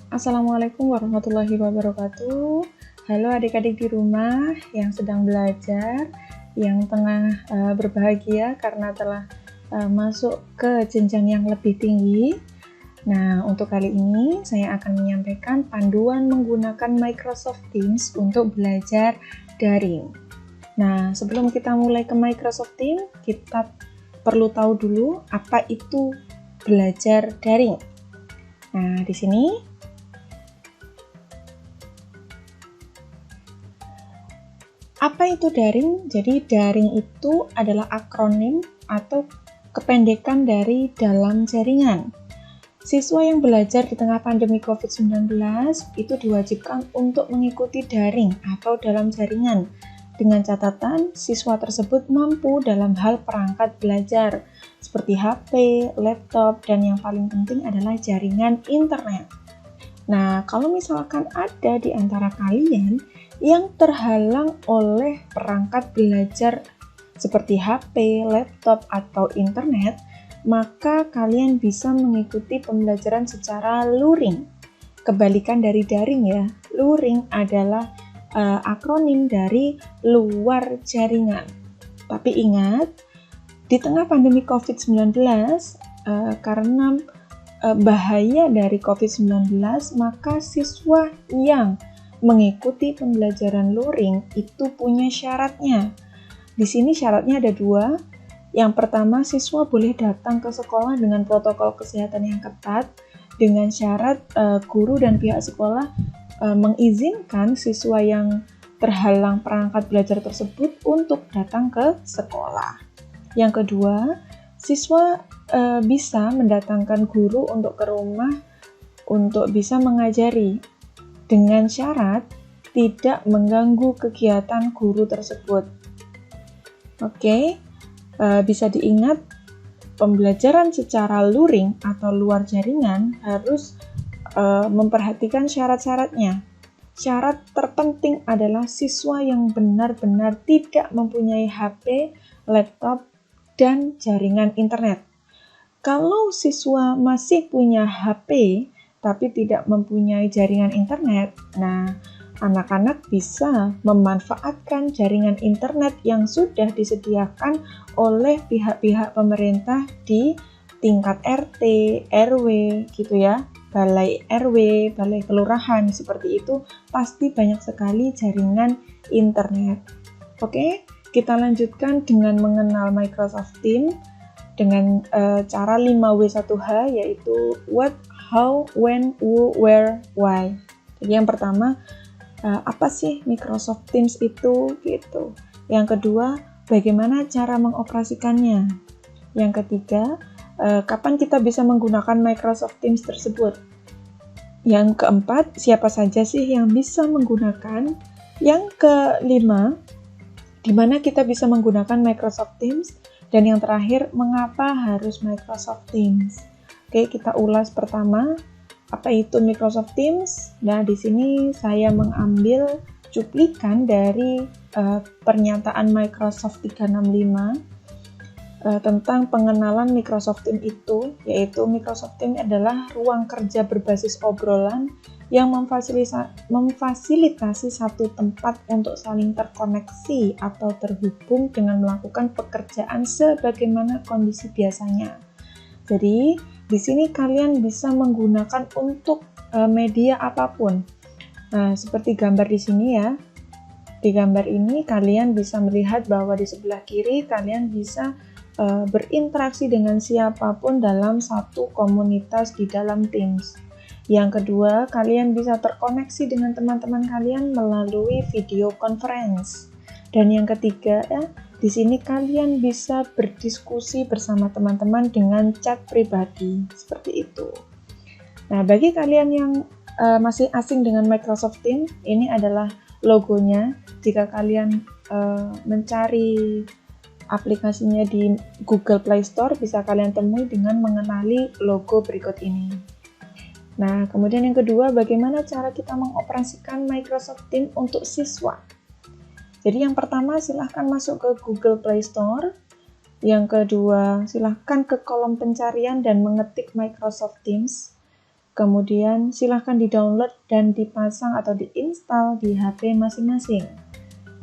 Assalamualaikum warahmatullahi wabarakatuh. Halo adik-adik di rumah yang sedang belajar, yang tengah berbahagia karena telah masuk ke jenjang yang lebih tinggi. Nah, untuk kali ini saya akan menyampaikan panduan menggunakan Microsoft Teams untuk belajar daring. Nah, sebelum kita mulai ke Microsoft Teams, kita perlu tahu dulu apa itu belajar daring. Nah, di sini apa itu daring? Jadi daring itu adalah akronim atau kependekan dari dalam jaringan. Siswa yang belajar di tengah pandemi COVID-19 itu diwajibkan untuk mengikuti daring atau dalam jaringan. Dengan catatan, siswa tersebut mampu dalam hal perangkat belajar, seperti HP, laptop, dan yang paling penting adalah jaringan internet. Nah, kalau misalkan ada di antara kalian yang terhalang oleh perangkat belajar seperti HP, laptop, atau internet, maka kalian bisa mengikuti pembelajaran secara luring. Kebalikan dari daring ya, luring adalah akronim dari luar jaringan. Tapi ingat, di tengah pandemi COVID-19, karena bahaya dari COVID-19, maka siswa yang mengikuti pembelajaran luring itu punya syaratnya. Di sini syaratnya ada dua. Yang pertama, siswa boleh datang ke sekolah dengan protokol kesehatan yang ketat, dengan syarat guru dan pihak sekolah mengizinkan siswa yang terhalang perangkat belajar tersebut untuk datang ke sekolah. Yang kedua, siswa bisa mendatangkan guru untuk ke rumah untuk bisa mengajari dengan syarat tidak mengganggu kegiatan guru tersebut. Oke, bisa diingat pembelajaran secara luring atau luar jaringan harus memperhatikan syarat-syaratnya. Syarat terpenting adalah siswa yang benar-benar tidak mempunyai HP, laptop, dan jaringan internet. Kalau siswa masih punya HP tapi tidak mempunyai jaringan internet, nah anak-anak bisa memanfaatkan jaringan internet yang sudah disediakan oleh pihak-pihak pemerintah di tingkat RT, RW gitu ya, balai RW, balai kelurahan seperti itu, pasti banyak sekali jaringan internet. Oke, kita lanjutkan dengan mengenal Microsoft Teams dengan cara 5W1H, yaitu what, how, when, who, where, why. Jadi yang pertama, apa sih Microsoft Teams itu gitu. Yang kedua, bagaimana cara mengoperasikannya. Yang ketiga, kapan kita bisa menggunakan Microsoft Teams tersebut. Yang keempat, siapa saja sih yang bisa menggunakan. Yang kelima, di mana kita bisa menggunakan Microsoft Teams. Dan yang terakhir, mengapa harus Microsoft Teams. Oke, kita ulas pertama. Apa itu Microsoft Teams? Nah, di sini saya mengambil cuplikan dari pernyataan Microsoft 365 tentang pengenalan Microsoft Teams itu, yaitu Microsoft Teams adalah ruang kerja berbasis obrolan yang memfasilitasi satu tempat untuk saling terkoneksi atau terhubung dengan melakukan pekerjaan sebagaimana kondisi biasanya. Jadi, di sini kalian bisa menggunakan untuk media apapun. Nah, seperti gambar di sini ya. Di gambar ini kalian bisa melihat bahwa di sebelah kiri kalian bisa berinteraksi dengan siapapun dalam satu komunitas di dalam Teams. Yang kedua, kalian bisa terkoneksi dengan teman-teman kalian melalui video conference. Dan yang ketiga, di sini kalian bisa berdiskusi bersama teman-teman dengan chat pribadi, seperti itu. Nah, bagi kalian yang masih asing dengan Microsoft Teams, ini adalah logonya. Jika kalian mencari aplikasinya di Google Play Store, bisa kalian temui dengan mengenali logo berikut ini. Nah, kemudian yang kedua, bagaimana cara kita mengoperasikan Microsoft Teams untuk siswa? Jadi yang pertama, silahkan masuk ke Google Play Store. Yang kedua, silahkan ke kolom pencarian dan mengetik Microsoft Teams. Kemudian silahkan di-download dan dipasang atau diinstal di HP masing-masing.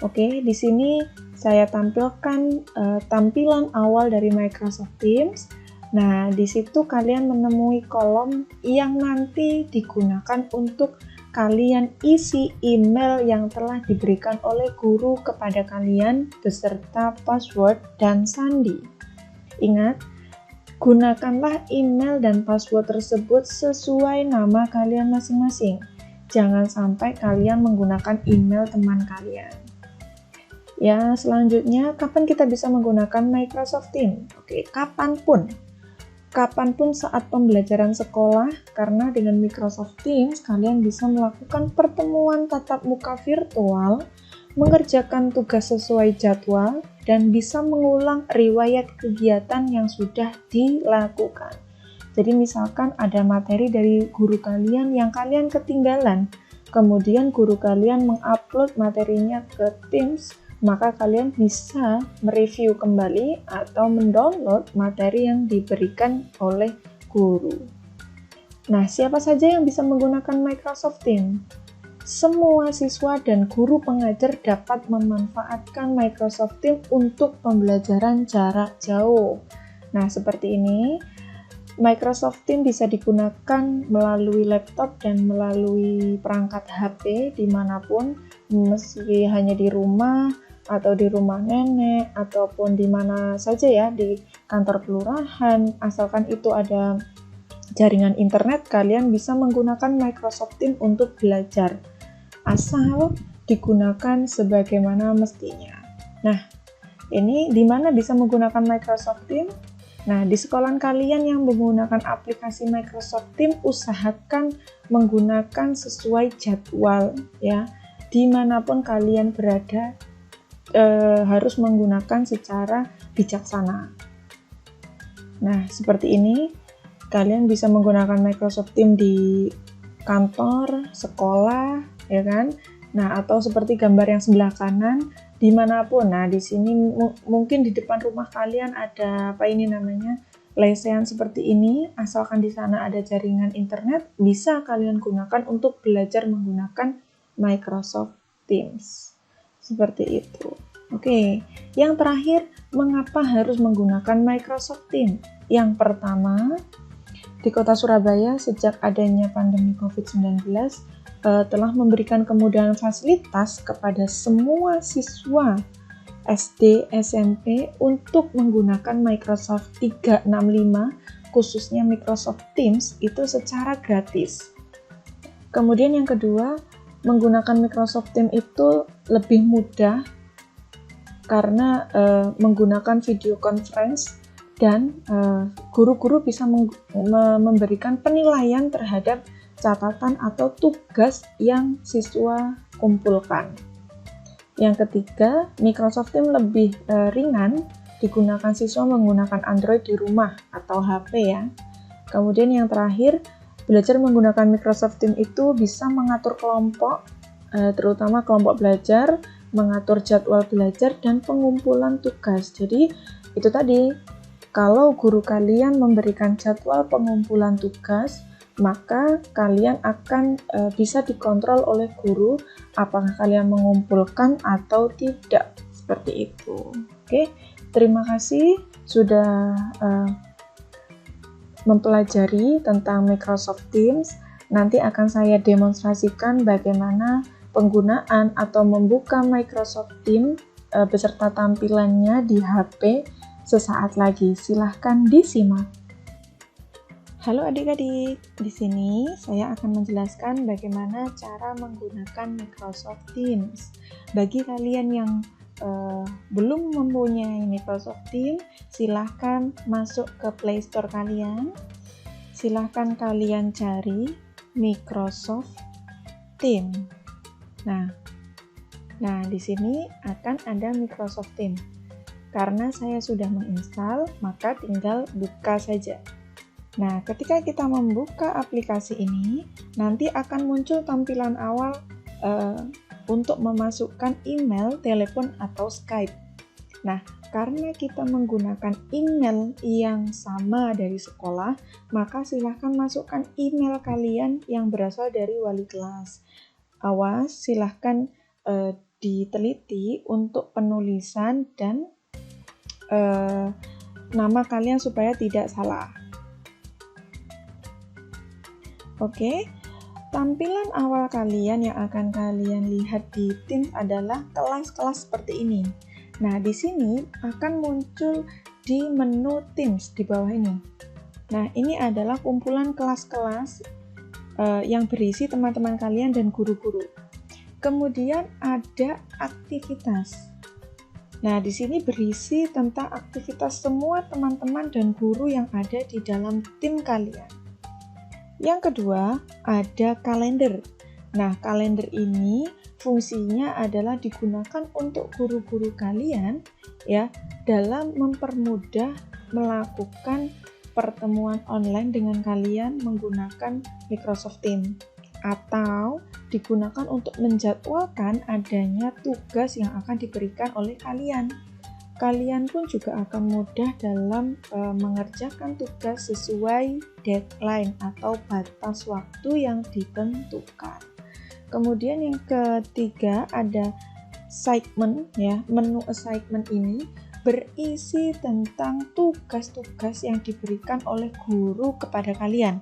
Oke, di sini saya tampilkan tampilan awal dari Microsoft Teams. Nah, di situ kalian menemui kolom yang nanti digunakan untuk kalian isi email yang telah diberikan oleh guru kepada kalian beserta password dan sandi. Ingat, gunakanlah email dan password tersebut sesuai nama kalian masing-masing. Jangan sampai kalian menggunakan email teman kalian. Ya, selanjutnya, kapan kita bisa menggunakan Microsoft Teams? Oke, kapanpun saat pembelajaran sekolah, karena dengan Microsoft Teams kalian bisa melakukan pertemuan tatap muka virtual, mengerjakan tugas sesuai jadwal, dan bisa mengulang riwayat kegiatan yang sudah dilakukan. Jadi misalkan ada materi dari guru kalian yang kalian ketinggalan, kemudian guru kalian mengupload materinya ke Teams, maka kalian bisa mereview kembali atau mendownload materi yang diberikan oleh guru. Nah, siapa saja yang bisa menggunakan Microsoft Teams? Semua siswa dan guru pengajar dapat memanfaatkan Microsoft Teams untuk pembelajaran jarak jauh. Nah, seperti ini. Microsoft Teams bisa digunakan melalui laptop dan melalui perangkat HP dimanapun, meski hanya di rumah, atau di rumah nenek, ataupun di mana saja ya, di kantor kelurahan, asalkan itu ada jaringan internet, kalian bisa menggunakan Microsoft Teams untuk belajar, asal digunakan sebagaimana mestinya. Nah, ini di mana bisa menggunakan Microsoft Teams? Nah, di sekolah kalian yang menggunakan aplikasi Microsoft Teams, usahakan menggunakan sesuai jadwal ya, dimanapun kalian berada, harus menggunakan secara bijaksana. Nah, seperti ini, kalian bisa menggunakan Microsoft Teams di kantor, sekolah, ya kan? Nah, atau seperti gambar yang sebelah kanan, dimanapun. Nah, di sini mungkin di depan rumah kalian ada lesehan seperti ini, asalkan di sana ada jaringan internet, bisa kalian gunakan untuk belajar menggunakan Microsoft Teams. Seperti itu. Oke, yang terakhir, mengapa harus menggunakan Microsoft Teams? Yang pertama, di Kota Surabaya sejak adanya pandemi COVID-19 telah memberikan kemudahan fasilitas kepada semua siswa SD, SMP untuk menggunakan Microsoft 365, khususnya Microsoft Teams, itu secara gratis. Kemudian yang kedua, menggunakan Microsoft Teams itu lebih mudah karena menggunakan video conference dan guru-guru bisa memberikan penilaian terhadap catatan atau tugas yang siswa kumpulkan. Yang ketiga, Microsoft Teams lebih ringan digunakan siswa menggunakan Android di rumah atau HP ya. Kemudian yang terakhir, belajar menggunakan Microsoft Teams itu bisa mengatur kelompok, terutama kelompok belajar, mengatur jadwal belajar, dan pengumpulan tugas. Jadi, itu tadi, kalau guru kalian memberikan jadwal pengumpulan tugas, maka kalian akan bisa dikontrol oleh guru apakah kalian mengumpulkan atau tidak, seperti itu. Oke, terima kasih sudah mempelajari tentang Microsoft Teams. Nanti akan saya demonstrasikan bagaimana penggunaan atau membuka Microsoft Teams beserta tampilannya di HP sesaat lagi. Silahkan disimak. Halo adik-adik, di sini saya akan menjelaskan bagaimana cara menggunakan Microsoft Teams. Bagi kalian yang belum mempunyai Microsoft Teams, silahkan masuk ke Play Store kalian. Silahkan kalian cari Microsoft Teams. Nah, di sini akan ada Microsoft Teams. Karena saya sudah menginstal, maka tinggal buka saja. Nah, ketika kita membuka aplikasi ini, nanti akan muncul tampilan awal untuk memasukkan email, telepon, atau Skype. Nah, karena kita menggunakan email yang sama dari sekolah, maka silahkan masukkan email kalian yang berasal dari wali kelas. Awas, silahkan diteliti untuk penulisan dan nama kalian supaya tidak salah. Oke, tampilan awal kalian yang akan kalian lihat di Teams adalah kelas-kelas seperti ini. Nah, di sini akan muncul di menu Teams di bawah ini. Nah, ini adalah kumpulan kelas-kelas yang berisi teman-teman kalian dan guru-guru. Kemudian ada aktivitas. Nah, di sini berisi tentang aktivitas semua teman-teman dan guru yang ada di dalam tim kalian. Yang kedua, ada kalender. Nah, kalender ini fungsinya adalah digunakan untuk guru-guru kalian ya dalam mempermudah melakukan pertemuan online dengan kalian menggunakan Microsoft Teams, atau digunakan untuk menjadwalkan adanya tugas yang akan diberikan oleh kalian. Kalian pun juga akan mudah dalam mengerjakan tugas sesuai deadline atau batas waktu yang ditentukan. Kemudian yang ketiga ada assignment ya. Menu assignment ini berisi tentang tugas-tugas yang diberikan oleh guru kepada kalian.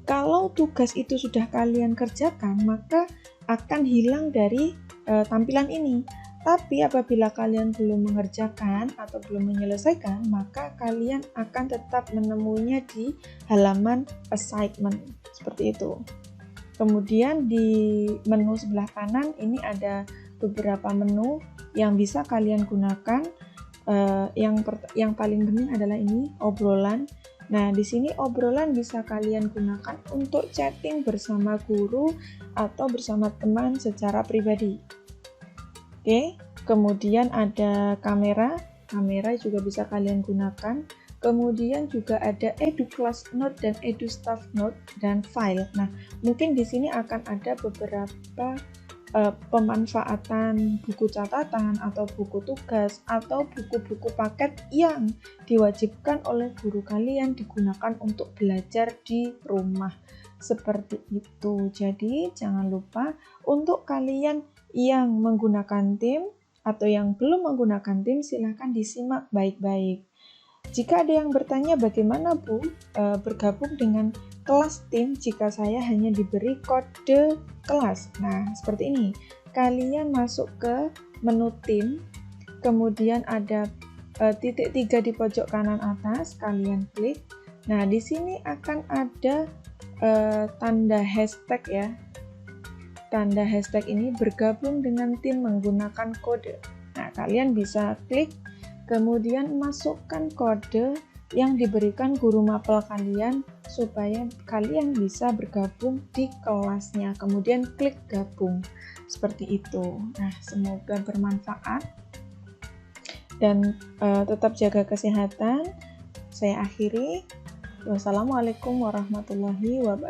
Kalau tugas itu sudah kalian kerjakan, maka akan hilang dari tampilan ini. Tapi apabila kalian belum mengerjakan atau belum menyelesaikan, maka kalian akan tetap menemuinya di halaman assignment. Seperti itu. Kemudian di menu sebelah kanan ini ada beberapa menu yang bisa kalian gunakan. Yang paling penting adalah ini, obrolan. Nah, di sini obrolan bisa kalian gunakan untuk chatting bersama guru atau bersama teman secara pribadi. Oke, kemudian ada kamera. Kamera juga bisa kalian gunakan. Kemudian juga ada Edu-Class Note dan Edu-Staff Note dan file. Nah, mungkin di sini akan ada beberapa pemanfaatan buku catatan atau buku tugas atau buku-buku paket yang diwajibkan oleh guru kalian digunakan untuk belajar di rumah. Seperti itu. Jadi jangan lupa untuk kalian yang menggunakan Teams atau yang belum menggunakan Teams, silahkan disimak baik-baik. Jika ada yang bertanya bagaimana Bu bergabung dengan kelas Teams jika saya hanya diberi kode kelas. Nah, seperti ini. Kalian masuk ke menu Teams, kemudian ada titik 3 di pojok kanan atas, kalian klik. Nah, di sini akan ada tanda hashtag ya. Tanda hashtag ini bergabung dengan tim menggunakan kode. Nah, kalian bisa klik, kemudian masukkan kode yang diberikan guru mapel kalian supaya kalian bisa bergabung di kelasnya. Kemudian klik gabung. Seperti itu. Nah, semoga bermanfaat dan tetap jaga kesehatan. Saya akhiri. Wassalamualaikum warahmatullahi wabarakatuh.